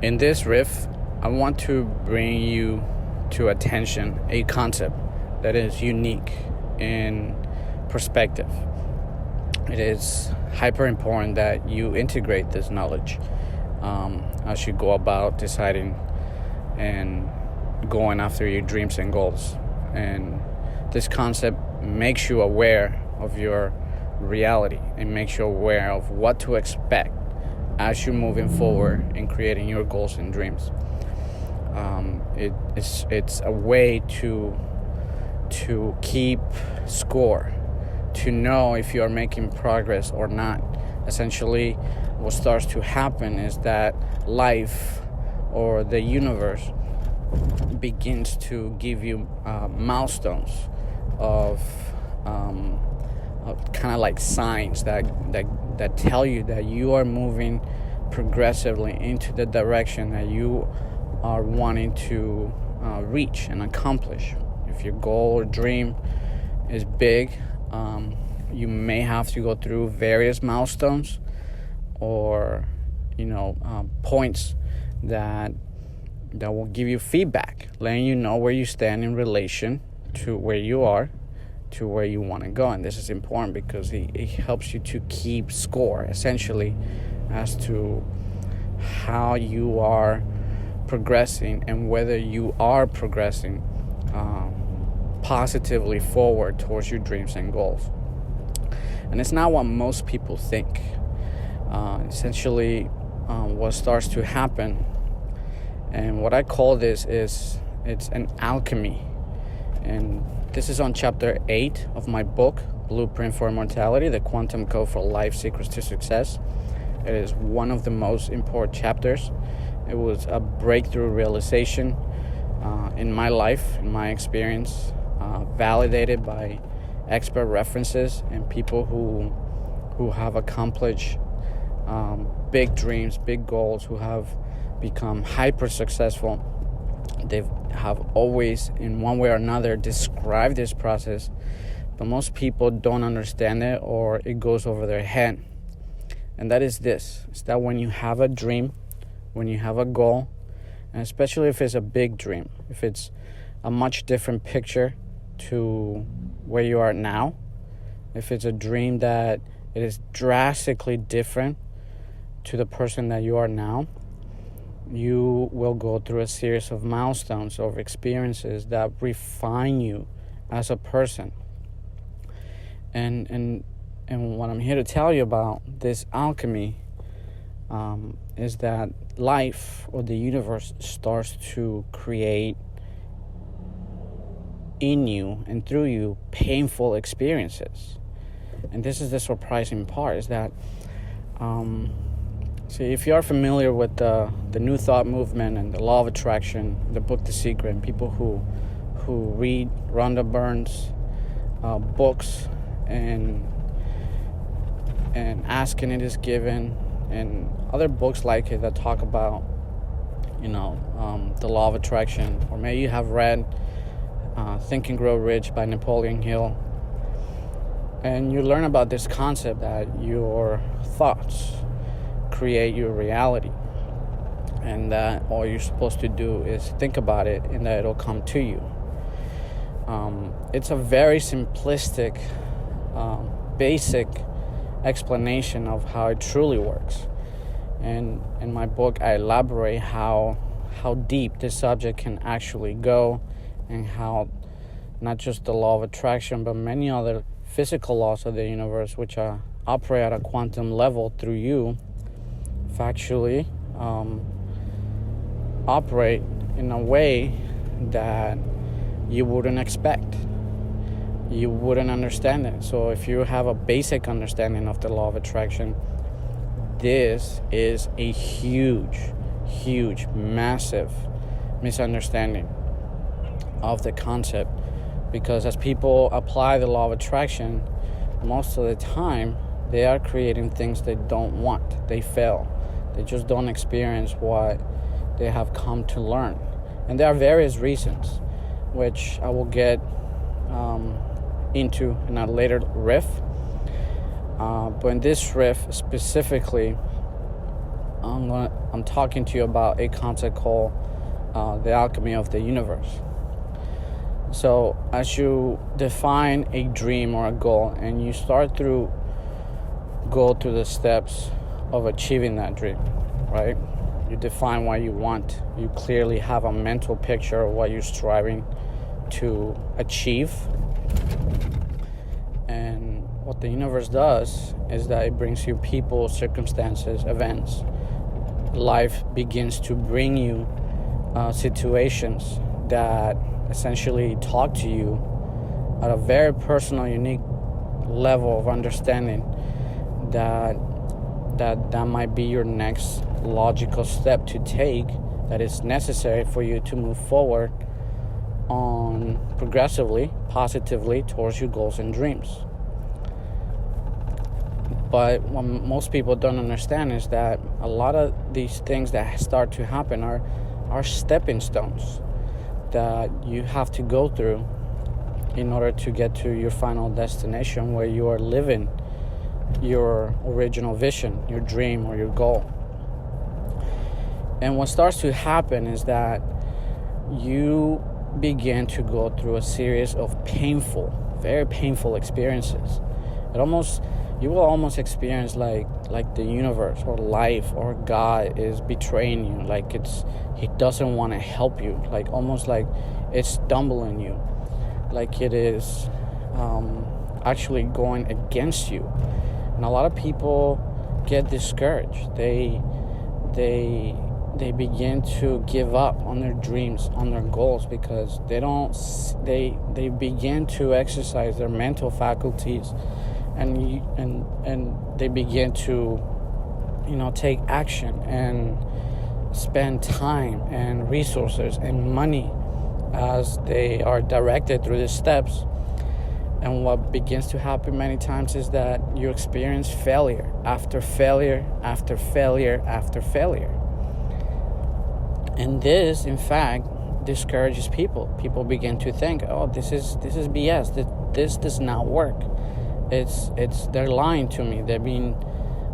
In this riff, I want to bring you to attention a concept that is unique in perspective. It is hyper important that you integrate this knowledge as you go about deciding and going after your dreams and goals. And this concept makes you aware of your reality and makes you aware of what to expect as you're moving forward in creating your goals and dreams. It's a way to keep score, to know if you are making progress or not. Essentially, what starts to happen is that life or the universe begins to give you milestones of kind of like signs that tell you that you are moving progressively into the direction that you are wanting to reach and accomplish. If your goal or dream is big, you may have to go through various milestones or points that will give you feedback, letting you know where you stand in relation to where you are, to where you want to go. And this is important because it helps you to keep score, essentially, as to how you are progressing and whether you are progressing positively forward towards your dreams and goals. And it's not what most people think. Essentially, what starts to happen, and what I call this is it's an alchemy. And this is on chapter 8 of my book, Blueprint for Immortality, the Quantum Code for Life Secrets to Success. It is one of the most important chapters. It was a breakthrough realization in my life, in my experience, validated by expert references and people who have accomplished big dreams, big goals, who have become hyper successful. They have always, in one way or another, described this process, but most people don't understand it, or it goes over their head. And that is this: it's that when you have a dream, when you have a goal, and especially if it's a big dream, if it's a much different picture to where you are now, if it's a dream that it is drastically different to the person that you are now, you will go through a series of milestones, of experiences that refine you as a person. And what I'm here to tell you about this alchemy is that life or the universe starts to create in you and through you painful experiences. And this is the surprising part, is that see, if you are familiar with the New Thought movement and the Law of Attraction, the book The Secret, and people who read Rhonda Byrne's books and Asking It Is Given, and other books like it that talk about the Law of Attraction, or maybe you have read Think and Grow Rich by Napoleon Hill, and you learn about this concept that your thoughts create your reality, and that all you're supposed to do is think about it and that it'll come to you. It's a very simplistic, basic explanation of how it truly works. And in my book, I elaborate how deep this subject can actually go, and how not just the law of attraction, but many other physical laws of the universe, which operate at a quantum level through you, factually operate in a way that you wouldn't expect. You wouldn't understand it. So if you have a basic understanding of the law of attraction, this is a huge, massive misunderstanding of the concept. Because as people apply the law of attraction, most of the time they are creating things they don't want. They fail. They just don't experience what they have come to learn. And there are various reasons, which I will get into in a later riff. But in this riff specifically, I'm talking to you about a concept called the alchemy of the universe. So as you define a dream or a goal, and you go through the steps of achieving that dream, right? You define what you want. You clearly have a mental picture of what you're striving to achieve. And what the universe does is that it brings you people, circumstances, events. Life begins to bring you situations that essentially talk to you at a very personal, unique level of understanding that might be your next logical step to take, that is necessary for you to move forward on progressively, positively towards your goals and dreams. But what most people don't understand is that a lot of these things that start to happen are stepping stones that you have to go through in order to get to your final destination, where you are living your original vision, your dream, or your goal. And what starts to happen is that you begin to go through a series of very painful experiences. You will almost experience like the universe or life or God is betraying you, like he doesn't want to help you, like almost like it's stumbling you, like it is actually going against you. And a lot of people get discouraged. They begin to give up on their dreams, on their goals, because they begin to exercise their mental faculties, and they begin to take action and spend time and resources and money as they are directed through the steps. And what begins to happen many times is that you experience failure after failure after failure after failure. And this, in fact, discourages people. People begin to think, oh, this is BS. This does not work. They're lying to me. They've been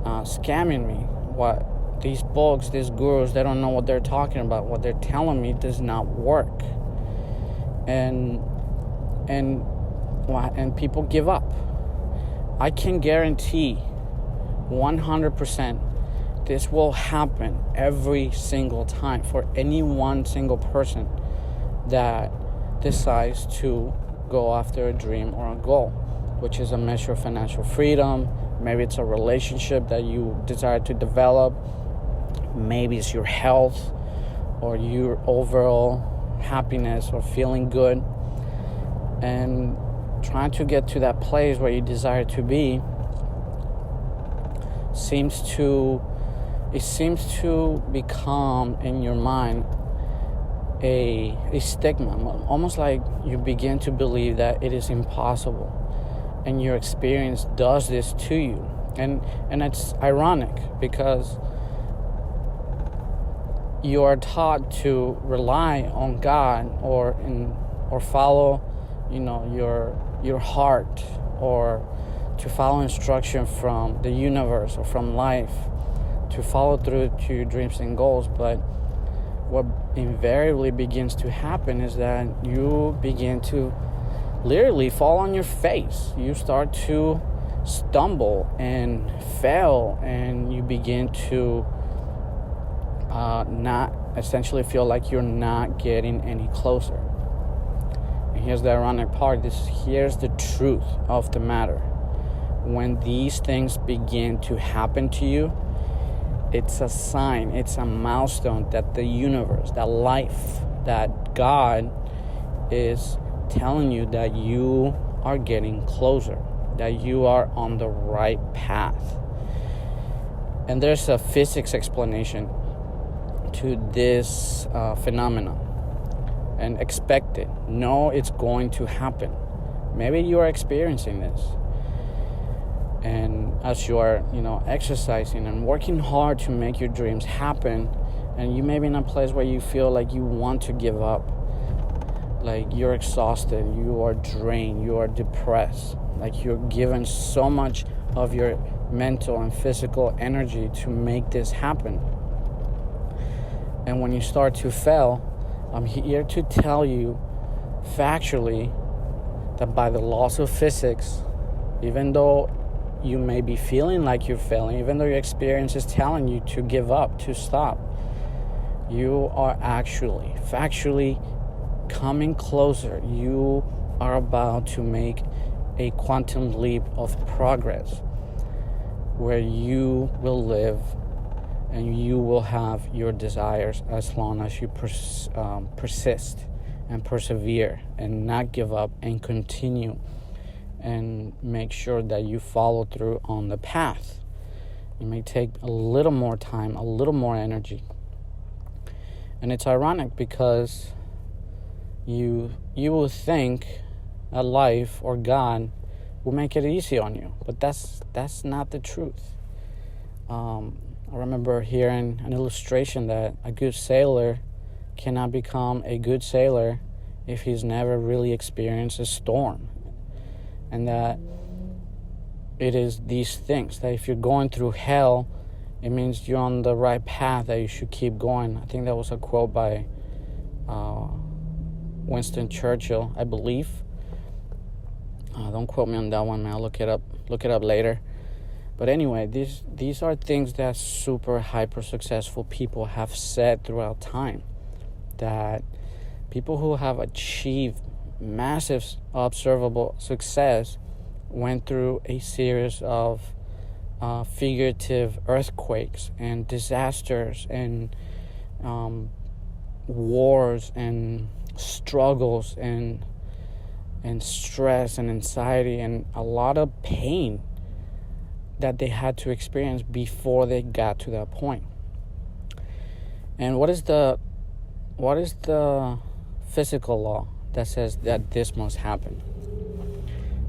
scamming me. What these books, these gurus, they don't know what they're talking about. What they're telling me does not work. And people give up. I can guarantee 100% this will happen every single time for any one single person that decides to go after a dream or a goal, which is a measure of financial freedom. Maybe it's a relationship that you desire to develop. Maybe it's your health or your overall happiness or feeling good. And trying to get to that place where you desire to be seems to become in your mind a stigma, almost like you begin to believe that it is impossible, and your experience does this to you. And it's ironic because you are taught to rely on God or follow your heart, or to follow instruction from the universe or from life, to follow through to your dreams and goals. But what invariably begins to happen is that you begin to literally fall on your face. You start to stumble and fail, and you begin to not essentially feel like you're not getting any closer. And here's the ironic part. Here's the truth of the matter. When these things begin to happen to you, it's a sign, it's a milestone that the universe, that life, that God is telling you that you are getting closer, that you are on the right path. And there's a physics explanation to this phenomenon. And expect it. Know it's going to happen. Maybe you are experiencing this. And as you are, exercising and working hard to make your dreams happen, and you may be in a place where you feel like you want to give up, like you're exhausted, you are drained, you are depressed, like you're given so much of your mental and physical energy to make this happen. And when you start to fail, I'm here to tell you factually that by the laws of physics, even though you may be feeling like you're failing, even though your experience is telling you to give up, to stop, you are actually factually coming closer. You are about to make a quantum leap of progress where you will live and you will have your desires as long as you persist and persevere and not give up and continue and make sure that you follow through on the path. It may take a little more time, a little more energy. And it's ironic because you will think that life or God will make it easy on you, but that's not the truth. I remember hearing an illustration that a good sailor cannot become a good sailor if he's never really experienced a storm. And that it is these things, that if you're going through hell, it means you're on the right path, that you should keep going. I think that was a quote by Winston Churchill, I believe. Don't quote me on that one, man. I'll look it up later. But anyway, these are things that super hyper successful people have said throughout time. That people who have achieved massive observable success went through a series of figurative earthquakes and disasters and wars and struggles and stress and anxiety and a lot of pain that they had to experience before they got to that point. And what is the physical law that says that this must happen?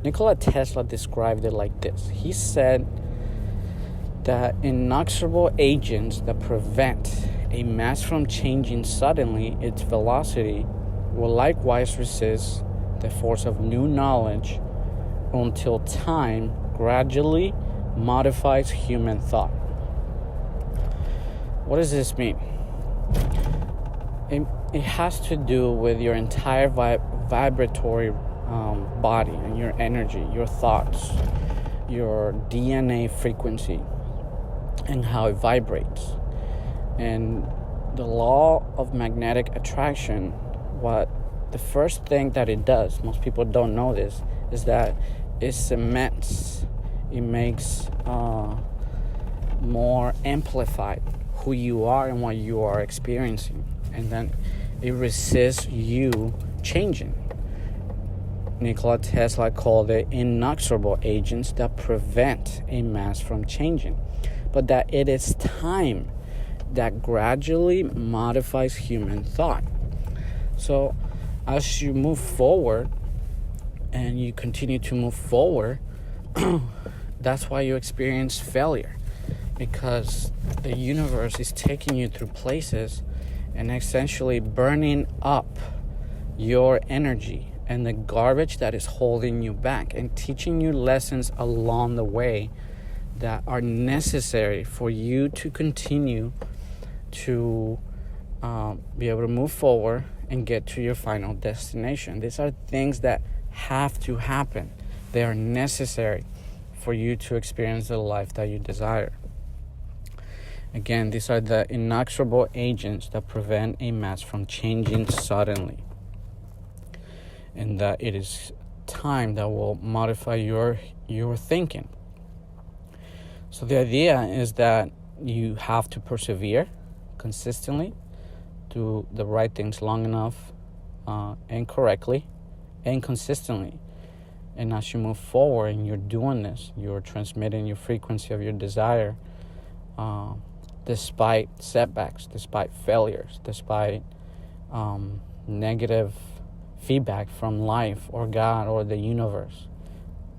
Nikola Tesla described it like this. He said that inexorable agents that prevent a mass from changing suddenly its velocity will likewise resist the force of new knowledge until time gradually modifies human thought. What does this mean? It has to do with your entire vibratory body and your energy, your thoughts, your DNA frequency, and how it vibrates. And the law of magnetic attraction, the first thing that it does, most people don't know this, is that it cements, it makes more amplified who you are and what you are experiencing. And then it resists you changing. Nikola Tesla called it inexorable agents that prevent a mass from changing, but that it is time that gradually modifies human thought. So as you move forward and you continue to move forward, that's why you experience failure, because the universe is taking you through places and essentially burning up your energy and the garbage that is holding you back and teaching you lessons along the way that are necessary for you to continue to be able to move forward and get to your final destination. These are things that have to happen. They are necessary for you to experience the life that you desire. Again, these are the inexorable agents that prevent a mass from changing suddenly. And that it is time that will modify your thinking. So the idea is that you have to persevere consistently, do the right things long enough and correctly and consistently. And as you move forward and you're doing this, you're transmitting your frequency of your desire despite setbacks, despite failures, despite negative feedback from life or God or the universe.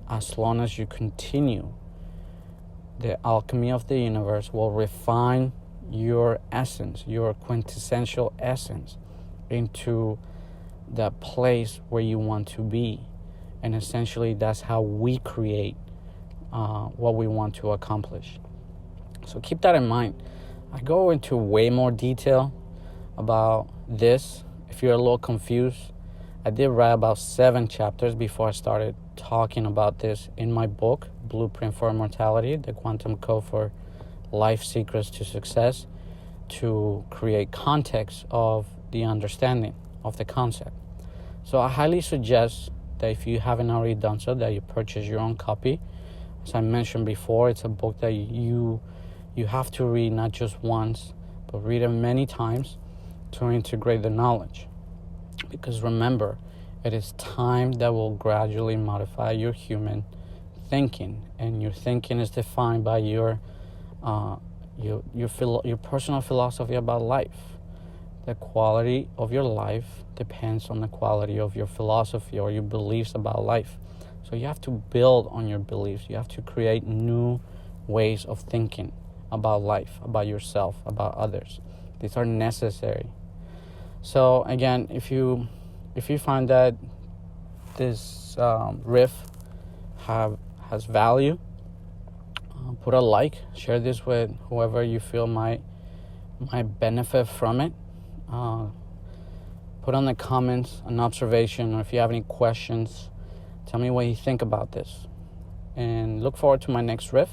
As long as you continue, the alchemy of the universe will refine your essence, your quintessential essence, into that place where you want to be. And essentially, that's how we create what we want to accomplish. So keep that in mind. I go into way more detail about this. If you're a little confused, I did write about 7 chapters before I started talking about this in my book, Blueprint for Immortality, the Quantum Code for Life Secrets to Success, to create context of the understanding of the concept. So I highly suggest that if you haven't already done so, that you purchase your own copy. As I mentioned before, it's a book that you have to read not just once, but read it many times to integrate the knowledge. Because remember, it is time that will gradually modify your human thinking, and your thinking is defined by your personal philosophy about life. The quality of your life depends on the quality of your philosophy or your beliefs about life. So you have to build on your beliefs. You have to create new ways of thinking about life, about yourself, about others. These are necessary. So again, if you find that this riff has value, put a like, share this with whoever you feel might benefit from it. Put on the comments an observation, or if you have any questions, tell me what you think about this. And look forward to my next riff.